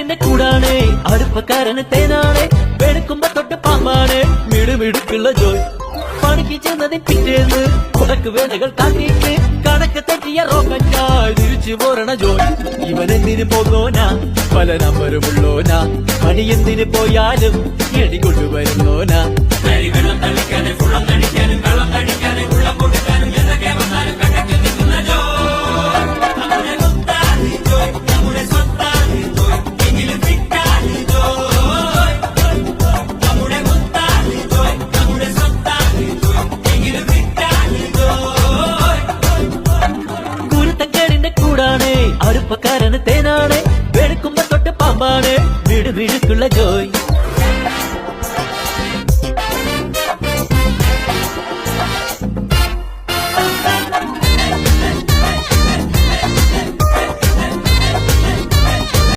കുരുത്തക്കേടിന്റെ കൂടാണ്, അടുപ്പക്കാരന് തേനാണ്, വെളുക്കുമ്പോ തൊട്ട് പാമ്പാണ്, മിടുമിടുക്കുള്ള ജോയ്. പണിക്ക് ചെന്നതിൻ പിറ്റേന്ന് ഉടക്ക് വേലകൾ കാട്ടിയിട്ട് കണക്ക് തെറ്റിയ റോക്കറ്റായി തിരിച്ചു പോരണ ജോയ്. ഇവനെന്തിന് പോകോനാ, പല നമ്പരുമുള്ളോനാ, പണി എന്തിന് പോയാലും എടി കൊണ്ടുവരുന്നോനാ. വെള്ളം തളിക്കാനും വെള്ളം തടിക്കാനും വെള്ളം തടിക്കാനും വെള്ളം കൊടുക്കാനും എന്തൊക്കെ വന്നാലും കണക്ക് നിൽക്കുന്ന ജോയ്. നമ്മുടെ സ്വത്താണ് ജോയ്, നമ്മുടെ സ്വത്താണ് ജോയ്, എങ്കിലും ഫിറ്റാണ് ജോയ്. നമ്മുടെ സ്വത്താണ് ജോയ്, നമ്മുടെ സ്വത്താണ് ജോയ്, എങ്കിലും ഫിറ്റാണ് ജോയ്. കുരുത്തക്കേടിന്റെ കൂടാണ്, അടുപ്പക്കാരന് തേനാണ്, വെളുക്കുമ്പോ തൊട്ട് പാമ്പാണ്, മിടുമിടുക്കുള്ള ജോയ്.